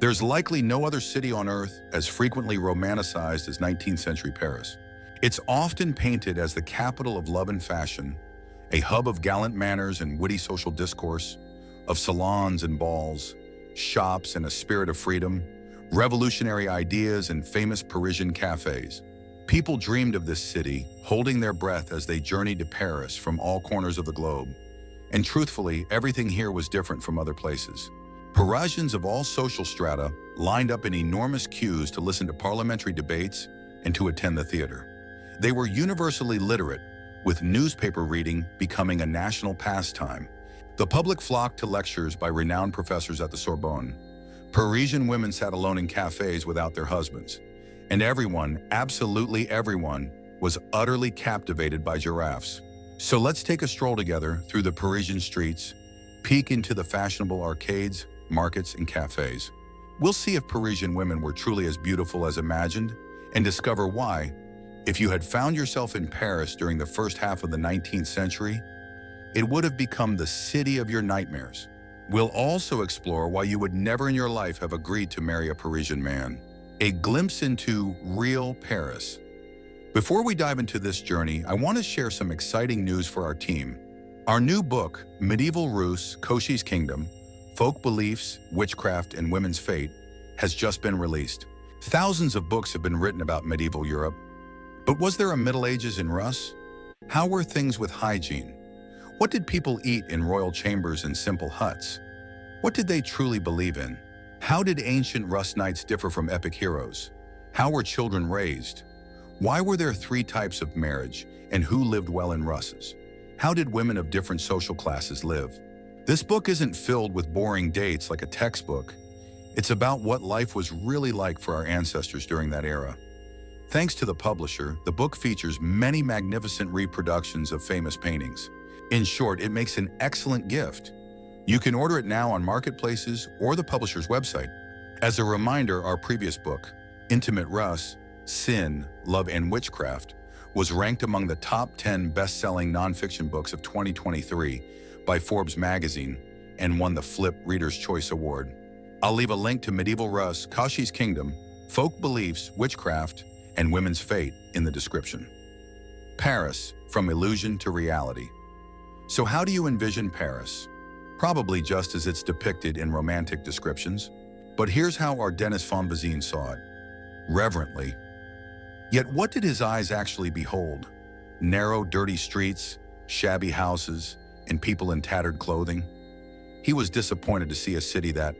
There's likely no other city on Earth as frequently romanticized as 19th century Paris. It's often painted as the capital of love and fashion, a hub of gallant manners and witty social discourse, of salons and balls, shops and a spirit of freedom, revolutionary ideas and famous Parisian cafes. People dreamed of this city, holding their breath as they journeyed to Paris from all corners of the globe. And truthfully, everything here was different from other places. Parisians of all social strata lined up in enormous queues to listen to parliamentary debates and to attend the theater. They were universally literate, with newspaper reading becoming a national pastime. The public flocked to lectures by renowned professors at the Sorbonne. Parisian women sat alone in cafes without their husbands. And everyone, absolutely everyone, was utterly captivated by giraffes. So let's take a stroll together through the Parisian streets, peek into the fashionable arcades, markets, and cafes. We'll see if Parisian women were truly as beautiful as imagined, and discover why, if you had found yourself in Paris during the first half of the 19th century, it would have become the city of your nightmares. We'll also explore why you would never in your life have agreed to marry a Parisian man. A glimpse into real Paris. Before we dive into this journey, I want to share some exciting news for our team. Our new book, Medieval Rus, Cauchy's Kingdom, Folk Beliefs, Witchcraft, and Women's Fate, has just been released. Thousands of books have been written about medieval Europe. But was there a Middle Ages in Rus? How were things with hygiene? What did people eat in royal chambers and simple huts? What did they truly believe in? How did ancient Rus knights differ from epic heroes? How were children raised? Why were there 3 types of marriage, and who lived well in Russes? How did women of different social classes live? This book isn't filled with boring dates like a textbook. It's about what life was really like for our ancestors during that era. Thanks to the publisher, the book features many magnificent reproductions of famous paintings. In short, it makes an excellent gift. You can order it now on marketplaces or the publisher's website. As a reminder, our previous book, Intimate Rus, Sin, Love, and Witchcraft, was ranked among the top 10 best-selling nonfiction books of 2023 by Forbes magazine and won the Flip Reader's Choice Award. I'll leave a link to Medieval Rus, Cauchy's Kingdom, Folk Beliefs, Witchcraft, and Women's Fate in the description. Paris, from illusion to reality. So how do you envision Paris? Probably just as it's depicted in romantic descriptions. But here's how our Denis Fonvizine saw it. Reverently. Yet what did his eyes actually behold? Narrow, dirty streets, shabby houses, and people in tattered clothing? He was disappointed to see a city that,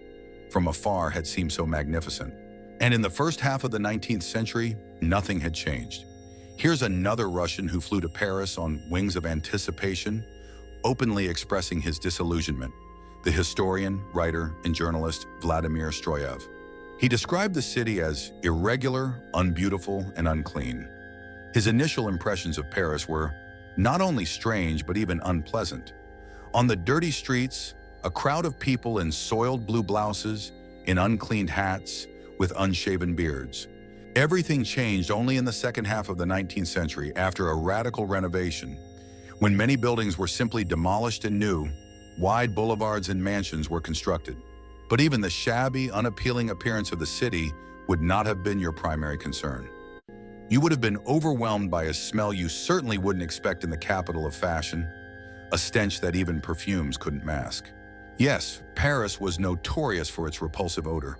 from afar, had seemed so magnificent. And in the first half of the 19th century, nothing had changed. Here's another Russian who flew to Paris on wings of anticipation, openly expressing his disillusionment, the historian, writer, and journalist Vladimir Stroyev. He described the city as irregular, unbeautiful, and unclean. His initial impressions of Paris were not only strange, but even unpleasant. On the dirty streets, a crowd of people in soiled blue blouses, in uncleaned hats, with unshaven beards. Everything changed only in the second half of the 19th century after a radical renovation, when many buildings were simply demolished and new, wide boulevards and mansions were constructed. But even the shabby, unappealing appearance of the city would not have been your primary concern. You would have been overwhelmed by a smell you certainly wouldn't expect in the capital of fashion, a stench that even perfumes couldn't mask. Yes, Paris was notorious for its repulsive odor.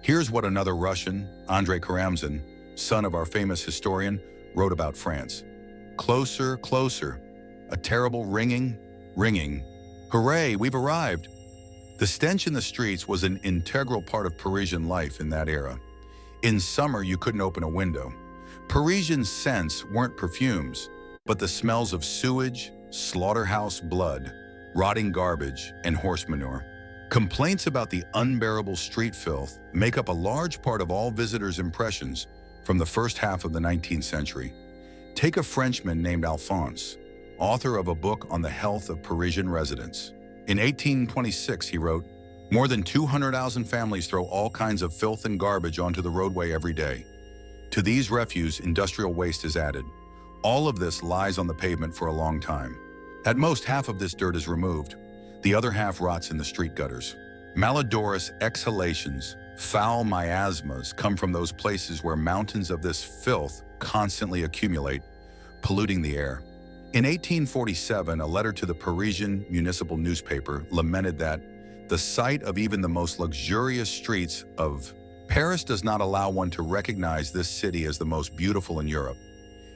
Here's what another Russian, Andrei Karamzin, son of our famous historian, wrote about France. Closer, closer. A terrible ringing. Hooray, we've arrived. The stench in the streets was an integral part of Parisian life in that era. In summer, you couldn't open a window. Parisian scents weren't perfumes, but the smells of sewage, slaughterhouse blood, rotting garbage, and horse manure. Complaints about the unbearable street filth make up a large part of all visitors' impressions from the first half of the 19th century. Take a Frenchman named Alphonse, author of a book on the health of Parisian residents. In 1826, he wrote, "More than 200,000 families throw all kinds of filth and garbage onto the roadway every day. To these refuse, industrial waste is added. All of this lies on the pavement for a long time. At most, half of this dirt is removed. The other half rots in the street gutters. Malodorous exhalations Foul miasmas come from those places where mountains of this filth constantly accumulate, polluting the air. In 1847, a letter to the Parisian municipal newspaper lamented that the sight of even the most luxurious streets of Paris does not allow one to recognize this city as the most beautiful in Europe.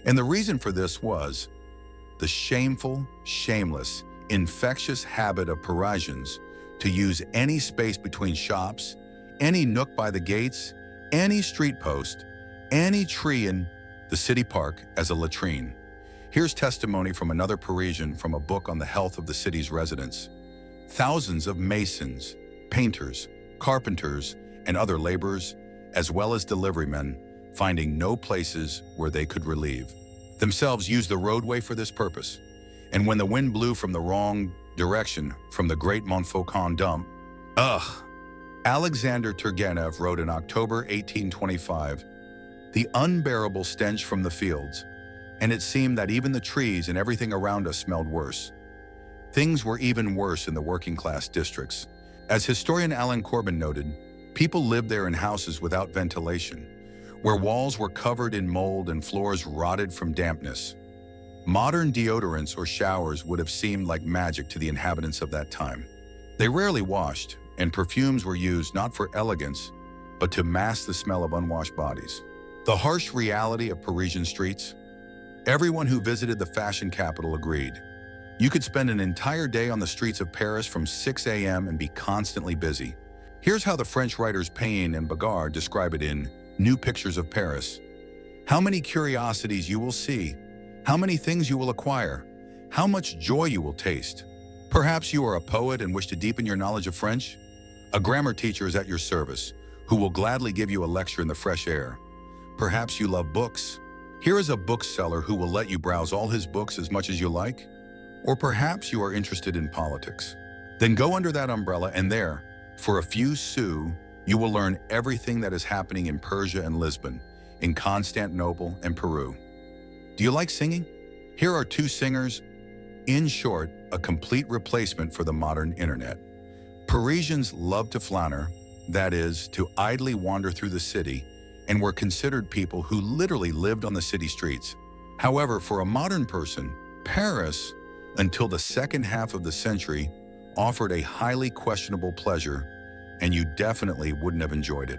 And the reason for this was the shameful, shameless, infectious habit of Parisians to use any space between shops, any nook by the gates, any street post, any tree in the city park as a latrine. Here's testimony from another Parisian from a book on the health of the city's residents. Thousands of masons, painters, carpenters, and other laborers, as well as deliverymen, finding no places where they could relieve themselves, used the roadway for this purpose. And when the wind blew from the wrong direction from the great Montfaucon dump, Alexander Turgenev wrote in October 1825, "The unbearable stench from the fields, and it seemed that even the trees and everything around us smelled worse. Things were even worse in the working-class districts. As historian Alan Corbin noted, people lived there in houses without ventilation, where walls were covered in mold and floors rotted from dampness. Modern deodorants or showers would have seemed like magic to the inhabitants of that time. They rarely washed, and perfumes were used not for elegance, but to mask the smell of unwashed bodies." The harsh reality of Parisian streets? Everyone who visited the fashion capital agreed. You could spend an entire day on the streets of Paris from 6 a.m. and be constantly busy. Here's how the French writers Payen and Bagard describe it in New Pictures of Paris. "How many curiosities you will see, how many things you will acquire, how much joy you will taste. Perhaps you are a poet and wish to deepen your knowledge of French? A grammar teacher is at your service, who will gladly give you a lecture in the fresh air. Perhaps you love books. Here is a bookseller who will let you browse all his books as much as you like. Or perhaps you are interested in politics. Then go under that umbrella, and there, for a few sous, you will learn everything that is happening in Persia and Lisbon, in Constantinople and Peru. Do you like singing? Here are two singers. In short, a complete replacement for the modern internet. Parisians love to flounder, that is, to idly wander through the city, and were considered people who literally lived on the city streets. However, for a modern person, Paris, until the second half of the century, offered a highly questionable pleasure, and you definitely wouldn't have enjoyed it.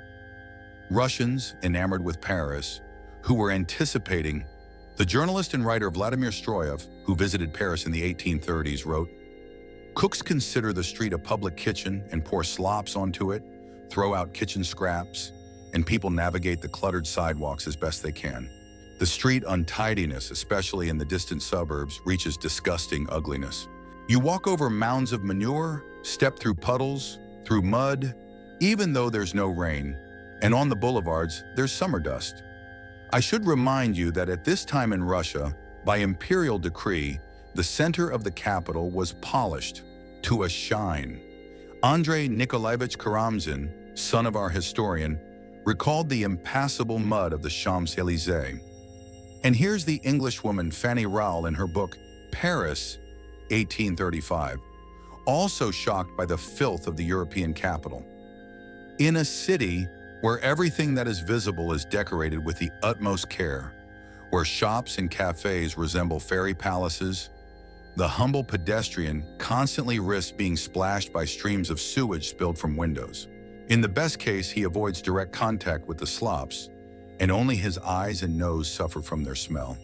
Russians, enamored with Paris, who were anticipating. The journalist and writer Vladimir Stroyev, who visited Paris in the 1830s, wrote, "Cooks consider the street a public kitchen and pour slops onto it, throw out kitchen scraps, and people navigate the cluttered sidewalks as best they can. The street untidiness, especially in the distant suburbs, reaches disgusting ugliness. You walk over mounds of manure, step through puddles, through mud, even though there's no rain, and on the boulevards, there's summer dust. I should remind you that at this time in Russia, by imperial decree, the center of the capital was polished to a shine." Andrei Nikolaevich Karamzin, son of our historian, recalled the impassable mud of the Champs-Élysées. And here's the Englishwoman Fanny Rowell in her book, Paris, 1835, also shocked by the filth of the European capital. "In a city where everything that is visible is decorated with the utmost care, where shops and cafes resemble fairy palaces, the humble pedestrian constantly risks being splashed by streams of sewage spilled from windows. In the best case, he avoids direct contact with the slops, and only his eyes and nose suffer from their smell.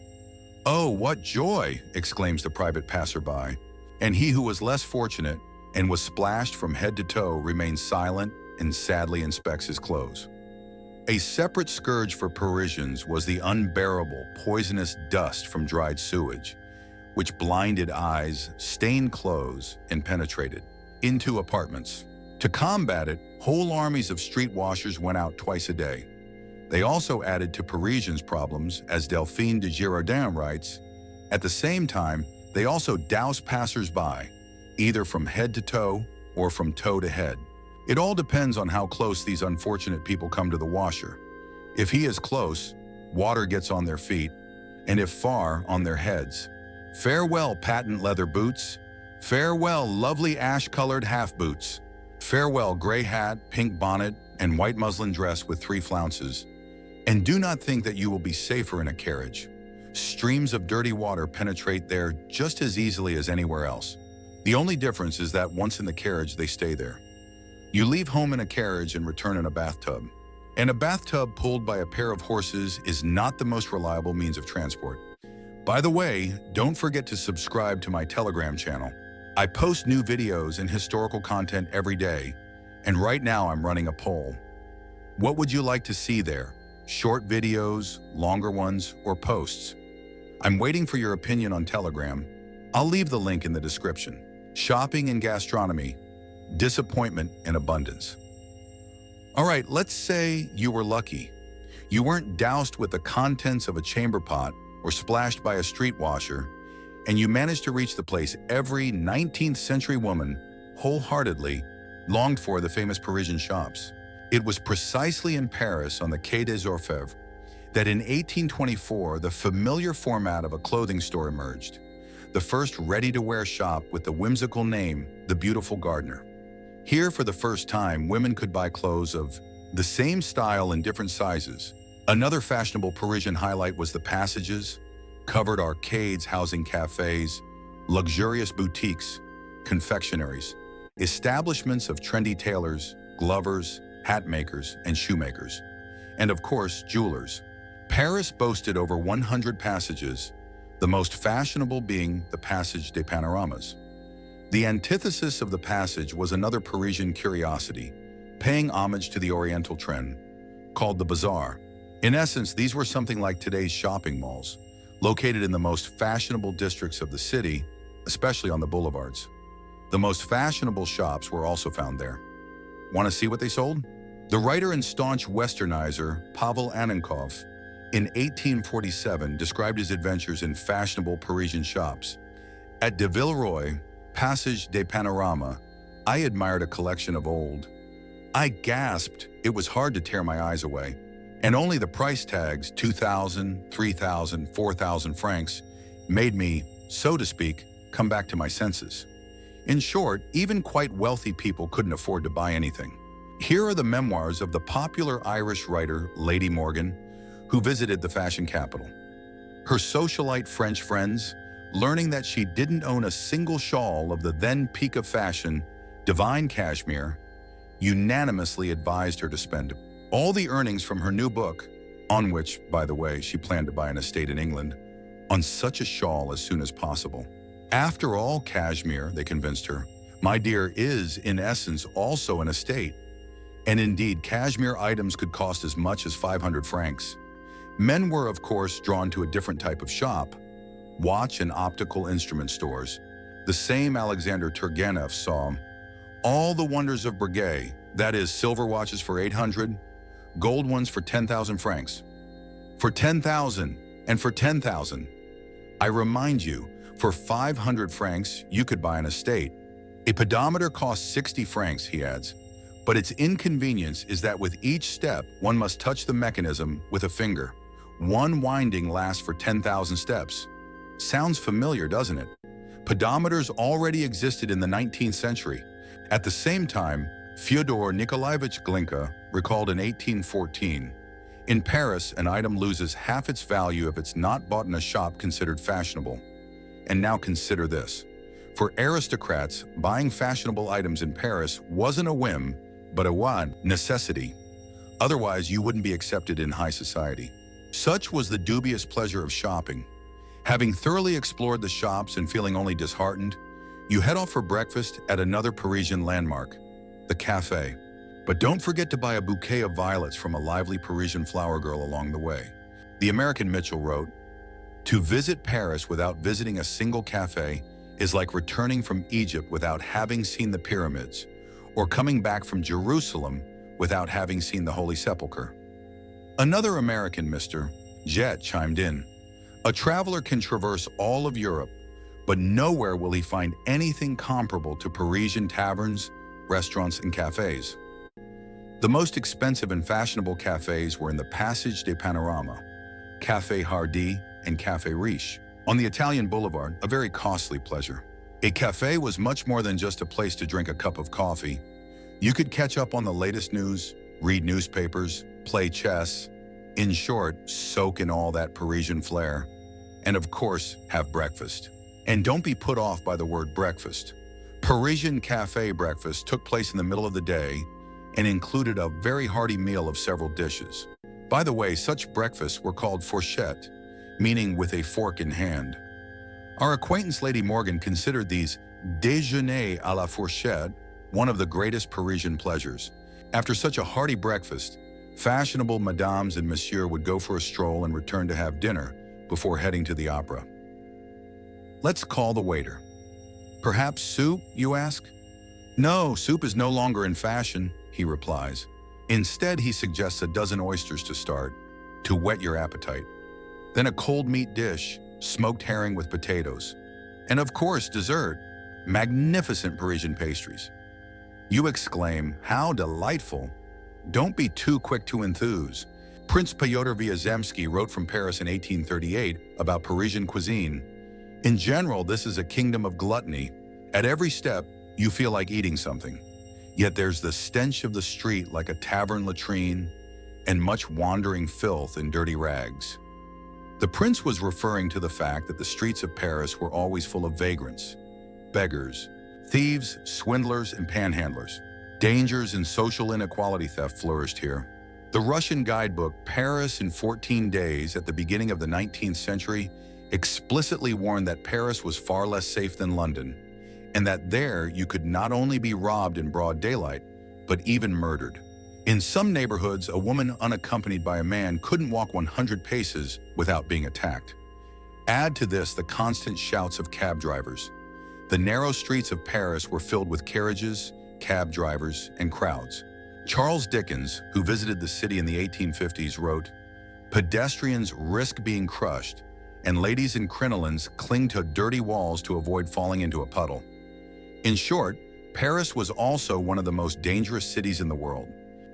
Oh, what joy!" exclaims the private passerby. And he who was less fortunate and was splashed from head to toe remains silent and sadly inspects his clothes. A separate scourge for Parisians was the unbearable, poisonous dust from dried sewage, which blinded eyes, stained clothes, and penetrated into apartments. To combat it, whole armies of street washers went out twice a day. They also added to Parisians' problems, as Delphine de Girardin writes. At the same time, they also doused passers-by, either from head to toe or from toe to head. It all depends on how close these unfortunate people come to the washer. If he is close, water gets on their feet, and if far, on their heads. Farewell, patent leather boots. Farewell, lovely ash-colored half boots. Farewell gray hat, pink bonnet, and white muslin dress with 3 flounces. And do not think that you will be safer in a carriage. Streams of dirty water penetrate there just as easily as anywhere else. The only difference is that once in the carriage, they stay there. You leave home in a carriage and return in a bathtub. And a bathtub pulled by a pair of horses is not the most reliable means of transport. By the way, don't forget to subscribe to my Telegram channel. I post new videos and historical content every day, and right now I'm running a poll. What would you like to see there? Short videos, longer ones, or posts? I'm waiting for your opinion on Telegram. I'll leave the link in the description. Shopping and gastronomy, disappointment and abundance. All right, let's say you were lucky. You weren't doused with the contents of a chamber pot or splashed by a street washer, and you managed to reach the place every 19th century woman wholeheartedly longed for, the famous Parisian shops. It was precisely in Paris on the Quai des Orfèvres that in 1824 the familiar format of a clothing store emerged, the first ready-to-wear shop with the whimsical name, The Beautiful Gardener. Here, for the first time, women could buy clothes of the same style in different sizes. Another fashionable Parisian highlight was the passages, covered arcades housing cafes, luxurious boutiques, confectionaries, establishments of trendy tailors, glovers, hat makers, and shoemakers, and of course, jewelers. Paris boasted over 100 passages, the most fashionable being the Passage des Panoramas. The antithesis of the passage was another Parisian curiosity, paying homage to the Oriental trend, called the bazaar. In essence, these were something like today's shopping malls, located in the most fashionable districts of the city, especially on the boulevards. The most fashionable shops were also found there. Want to see what they sold? The writer and staunch westernizer Pavel Annenkov in 1847 described his adventures in fashionable Parisian shops. At de Villeroy, Passage des Panoramas, I admired a collection of old. I gasped. It was hard to tear my eyes away. And only the price tags, 2,000, 3,000, 4,000 francs, made me, so to speak, come back to my senses. In short, even quite wealthy people couldn't afford to buy anything. Here are the memoirs of the popular Irish writer Lady Morgan, who visited the fashion capital. Her socialite French friends, learning that she didn't own a single shawl of the then peak of fashion, divine cashmere, unanimously advised her to spend all the earnings from her new book, on which, by the way, she planned to buy an estate in England, on such a shawl as soon as possible. After all, cashmere, they convinced her, my dear, is, in essence, also an estate. And indeed, cashmere items could cost as much as 500 francs. Men were, of course, drawn to a different type of shop, watch and optical instrument stores. The same Alexander Turgenev saw all the wonders of Breguet, that is, silver watches for 800, gold ones for 10,000 francs. For 10,000 and for 10,000. I remind you, for 500 francs, you could buy an estate. A pedometer costs 60 francs, he adds. But its inconvenience is that with each step, one must touch the mechanism with a finger. One winding lasts for 10,000 steps. Sounds familiar, doesn't it? Pedometers already existed in the 19th century. At the same time, Fyodor Nikolaevich Glinka recalled in 1814, in Paris, an item loses half its value if it's not bought in a shop considered fashionable. And now consider this. For aristocrats, buying fashionable items in Paris wasn't a whim, but a necessity. Otherwise, you wouldn't be accepted in high society. Such was the dubious pleasure of shopping. Having thoroughly explored the shops and feeling only disheartened, you head off for breakfast at another Parisian landmark, the cafe. But don't forget to buy a bouquet of violets from a lively Parisian flower girl along the way. The American Mitchell wrote, "To visit Paris without visiting a single cafe is like returning from Egypt without having seen the pyramids, or coming back from Jerusalem without having seen the Holy Sepulchre." Another American, Mr. Jet, chimed in, "A traveler can traverse all of Europe, but nowhere will he find anything comparable to Parisian taverns, restaurants, and cafes." The most expensive and fashionable cafes were in the Passage des Panoramas, Café Hardy, and Café Riche. On the Italian boulevard, a very costly pleasure. A cafe was much more than just a place to drink a cup of coffee. You could catch up on the latest news, read newspapers, play chess, in short, soak in all that Parisian flair, and of course, have breakfast. And don't be put off by the word breakfast. Parisian cafe breakfast took place in the middle of the day and included a very hearty meal of several dishes. By the way, such breakfasts were called fourchette, meaning with a fork in hand. Our acquaintance Lady Morgan considered these déjeuner à la fourchette one of the greatest Parisian pleasures. After such a hearty breakfast, fashionable madames and monsieur would go for a stroll and return to have dinner before heading to the opera. Let's call the waiter. Perhaps soup, you ask? No, soup is no longer in fashion, he replies. Instead, he suggests a dozen oysters to start, to whet your appetite. Then a cold meat dish, smoked herring with potatoes. And of course, dessert, magnificent Parisian pastries. You exclaim, how delightful. Don't be too quick to enthuse. Prince Pyotr Vyazemsky wrote from Paris in 1838 about Parisian cuisine. In general, this is a kingdom of gluttony. At every step, you feel like eating something. Yet there's the stench of the street like a tavern latrine and much wandering filth and dirty rags. The prince was referring to the fact that the streets of Paris were always full of vagrants, beggars, thieves, swindlers, and panhandlers. Dangers and social inequality theft flourished here. The Russian guidebook Paris in 14 Days at the beginning of the 19th century explicitly warned that Paris was far less safe than London, and that there you could not only be robbed in broad daylight, but even murdered. In some neighborhoods, a woman unaccompanied by a man couldn't walk 100 paces without being attacked. Add to this the constant shouts of cab drivers. The narrow streets of Paris were filled with carriages, cab drivers, and crowds. Charles Dickens, who visited the city in the 1850s, wrote, "Pedestrians risk being crushed, and ladies in crinolines cling to dirty walls to avoid falling into a puddle." In short, Paris was also one of the most dangerous cities in the world.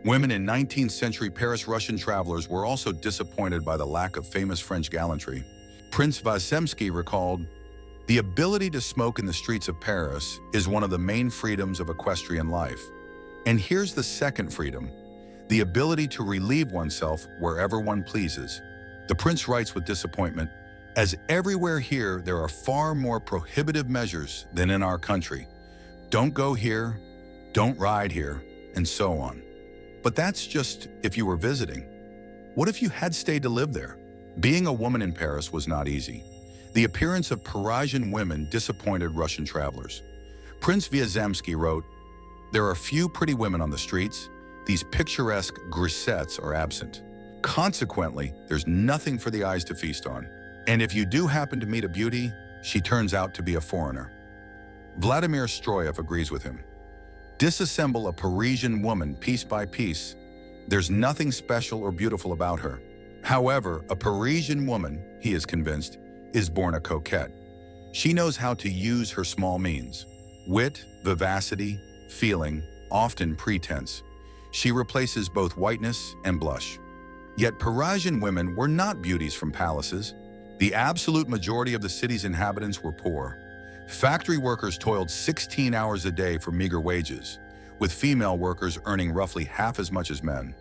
Women in 19th century Paris Russian travelers were also disappointed by the lack of famous French gallantry. Prince Vyazemsky recalled, "The ability to smoke in the streets of Paris is one of the main freedoms of equestrian life. And here's the second freedom, the ability to relieve oneself wherever one pleases." The prince writes with disappointment, "As everywhere here, there are far more prohibitive measures than in our country. Don't go here, don't ride here, and so on." But that's just if you were visiting. What if you had stayed to live there? Being a woman in Paris was not easy. The appearance of Parisian women disappointed Russian travelers. Prince Vyazemsky wrote, "There are few pretty women on the streets. These picturesque grisettes are absent. Consequently, there's nothing for the eyes to feast on. And if you do happen to meet a beauty, she turns out to be a foreigner." Vladimir Stroyev agrees with him. Disassemble a Parisian woman piece by piece. There's nothing special or beautiful about her. However, a Parisian woman, he is convinced, is born a coquette. She knows how to use her small means. Wit, vivacity, feeling, often pretense. She replaces both whiteness and blush. Yet Parisian women were not beauties from palaces. The absolute majority of the city's inhabitants were poor. Factory workers toiled 16 hours a day for meager wages, with female workers earning roughly half as much as men.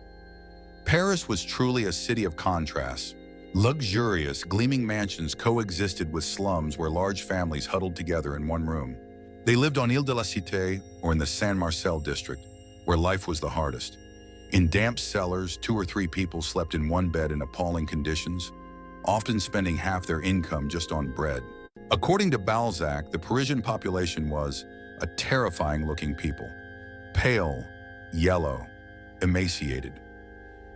Paris was truly a city of contrasts. Luxurious, gleaming mansions coexisted with slums where large families huddled together in one room. They lived on Ile de la Cité or in the Saint-Marcel district, where life was the hardest. In damp cellars, 2 or 3 people slept in one bed in appalling conditions, often spending half their income just on bread. According to Balzac, the Parisian population was a terrifying-looking people. Pale, yellow, emaciated.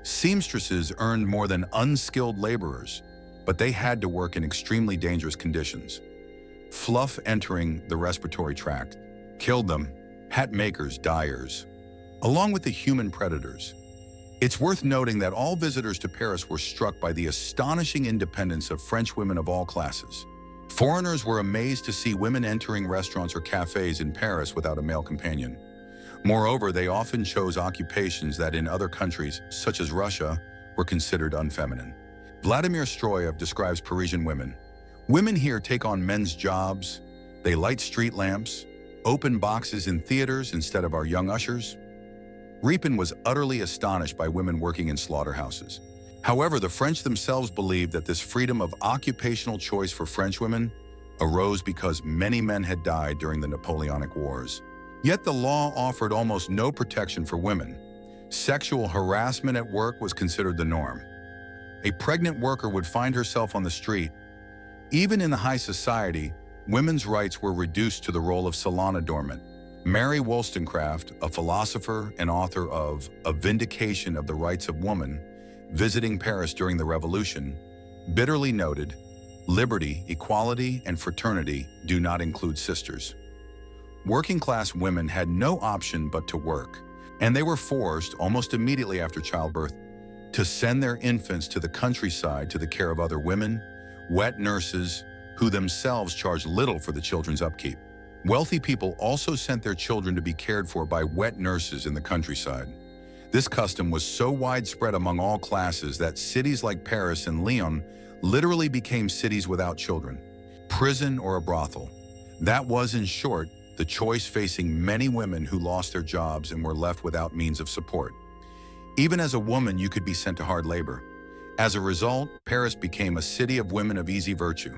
Seamstresses earned more than unskilled laborers, but they had to work in extremely dangerous conditions. Fluff entering the respiratory tract killed them, hat makers, dyers, along with the human predators. It's worth noting that all visitors to Paris were struck by the astonishing independence of French women of all classes. Foreigners were amazed to see women entering restaurants or cafes in Paris without a male companion. Moreover, they often chose occupations that in other countries, such as Russia, were considered unfeminine. Vladimir Stroyev describes Parisian women. "Women here take on men's jobs. They light street lamps, open boxes in theaters instead of our young ushers. Ripon was utterly astonished by women working in slaughterhouses. However, the French themselves believed that this freedom of occupational choice for French women arose because many men had died during the Napoleonic Wars. Yet the law offered almost no protection for women. Sexual harassment at work was considered the norm. A pregnant worker would find herself on the street. Even in the high society, women's rights were reduced to the role of salon adornment. Mary Wollstonecraft, a philosopher and author of A Vindication of the Rights of Woman, visiting Paris during the Revolution, bitterly noted, "Liberty, equality, and fraternity do not include sisters." Working-class women had no option but to work, and they were forced, almost immediately after childbirth, to send their infants to the countryside to the care of other women, wet nurses, who themselves charged little for the children's upkeep. Wealthy people also sent their children to be cared for by wet nurses in the countryside. This custom was so widespread among all classes that cities like Paris and Lyon literally became cities without children, prison or a brothel. That was, in short, the choice facing many women who lost their jobs and were left without means of support. Even as a woman, you could be sent to hard labor. As a result, Paris became a city of women of easy virtue.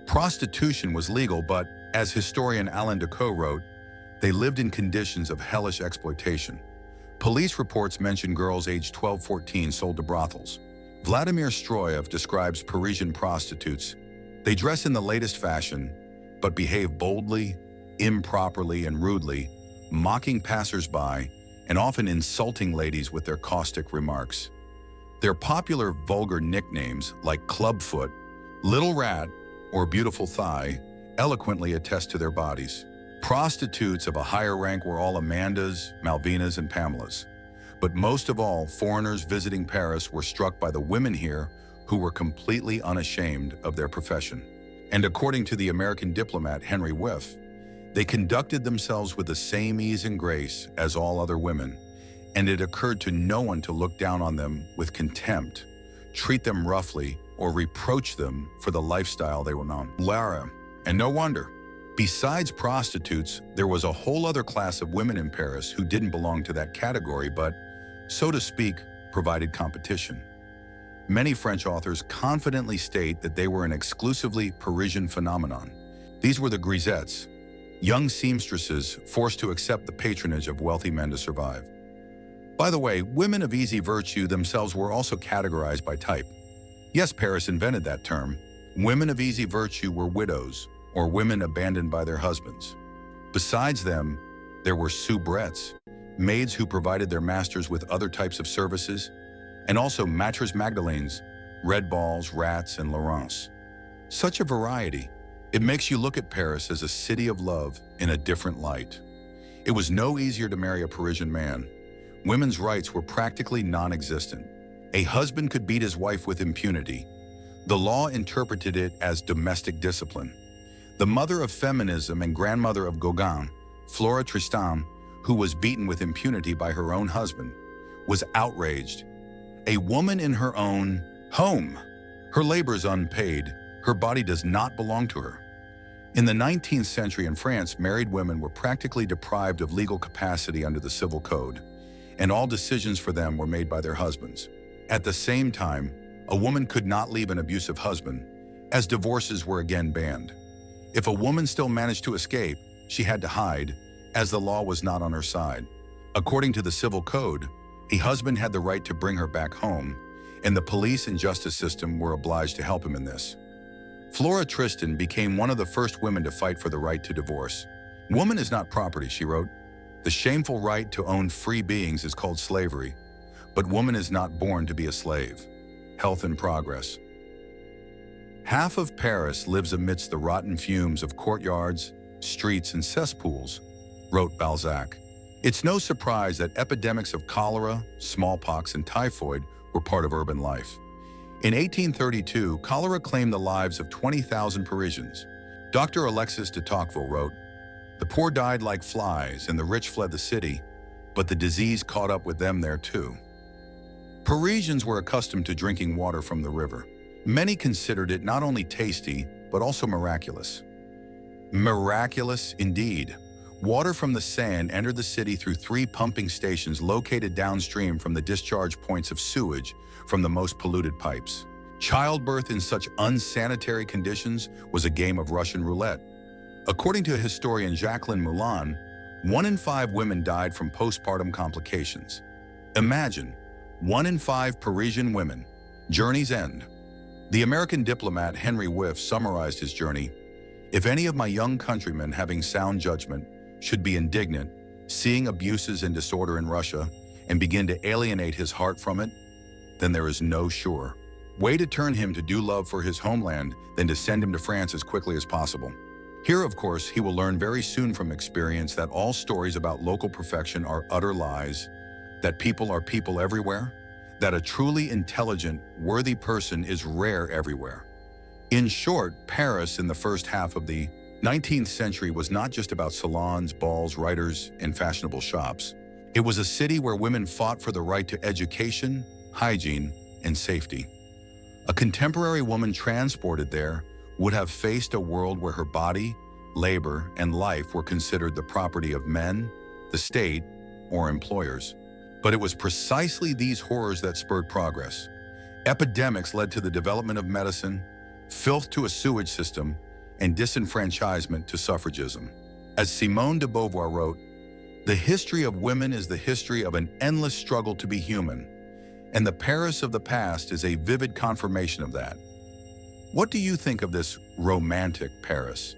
Prostitution was legal, but, as historian Alain Decaux wrote, they lived in conditions of hellish exploitation. Police reports mention girls aged 12-14 sold to brothels. Vladimir Stroyev describes Parisian prostitutes. They dress in the latest fashion, but behave boldly, improperly, and rudely, mocking passers-by and often insulting ladies with their caustic remarks. Their popular vulgar nicknames like Clubfoot, Little Rat, or Beautiful Thigh eloquently attest to their bodies. Prostitutes of a higher rank were all Amandas, Malvinas, and Pamelas. But most of all, foreigners visiting Paris were struck by the women here who were completely unashamed of their profession. And according to the American diplomat Henry Whiff, they conducted themselves with the same ease and grace as all other women, and it occurred to no one to look down on them with contempt, treat them roughly, or reproach them for the lifestyle they were on. Lara, and no wonder. Besides prostitutes, there was a whole other class of women in Paris who didn't belong to that category, but, so to speak, provided competition. Many French authors confidently state that they were an exclusively Parisian phenomenon. These were the grisettes, young seamstresses forced to accept the patronage of wealthy men to survive. By the way, women of easy virtue themselves were also categorized by type. Yes, Paris invented that term. Women of easy virtue were widows, or women abandoned by their husbands. Besides them, there were soubrettes, maids who provided their masters with other types of services, and also maîtresses magdalenes, red balls, rats, and Laurents. Such a variety. It makes you look at Paris as a city of love in a different light. It was no easier to marry a Parisian man. Women's rights were practically non-existent. A husband could beat his wife with impunity. The law interpreted it as domestic discipline. The mother of feminism and grandmother of Gauguin, Flora Tristan, who was beaten with impunity by her own husband, was outraged. A woman in her own home. Her labor is unpaid. Her body does not belong to her. In the 19th century in France, married women were practically deprived of legal capacity under the Civil Code, and all decisions for them were made by their husbands. At the same time, a woman could not leave an abusive husband, as divorces were again banned. If a woman still managed to escape, she had to hide, as the law was not on her side. According to the Civil Code, a husband had the right to bring her back home, and the police and justice system were obliged to help him in this. Flora Tristan became one of the first women to fight for the right to divorce. "Woman is not property," she wrote. "The shameful right to own free beings is called slavery, but woman is not born to be a slave." Health and Progress. Half of Paris lives amidst the rotten fumes of courtyards, streets, and cesspools, wrote Balzac. It's no surprise that epidemics of cholera, smallpox, and typhoid were part of urban life. In 1832, cholera claimed the lives of 20,000 Parisians. Dr. Alexis de Tocqueville wrote, "The poor died like flies, and the rich fled the city, but the disease caught up with them there too." Parisians were accustomed to drinking water from the river. Many considered it not only tasty, but also miraculous. Miraculous indeed. Water from the Seine entered the city through 3 pumping stations located downstream from the discharge points of sewage from the most polluted pipes. Childbirth in such unsanitary conditions was a game of Russian roulette. According to historian Jacqueline Moulin, 1 in 5 women died from postpartum complications. Imagine, 1 in 5 Parisian women. Journey's end. The American diplomat Henry Whiff summarized his journey. If any of my young countrymen having sound judgment should be indignant, seeing abuses and disorder in Russia, and begin to alienate his heart from it, then there is no sure way to turn him to do love for his homeland than to send him to France as quickly as possible. Here, of course, he will learn very soon from experience that all stories about local perfection are utter lies, that people are people everywhere, that a truly intelligent, worthy person is rare everywhere. In short, Paris in the first half of the 19th century was not just about salons, balls, writers, and fashionable shops. It was a city where women fought for the right to education, hygiene, and safety. A contemporary woman transported there would have faced a world where her body, labor, and life were considered the property of men, the state, or employers. But it was precisely these horrors that spurred progress. Epidemics led to the development of medicine, filth to a sewage system, and disenfranchisement to suffragism. As Simone de Beauvoir wrote, "The history of women is the history of an endless struggle to be human, and the Paris of the past is a vivid confirmation of that." What do you think of this romantic Paris?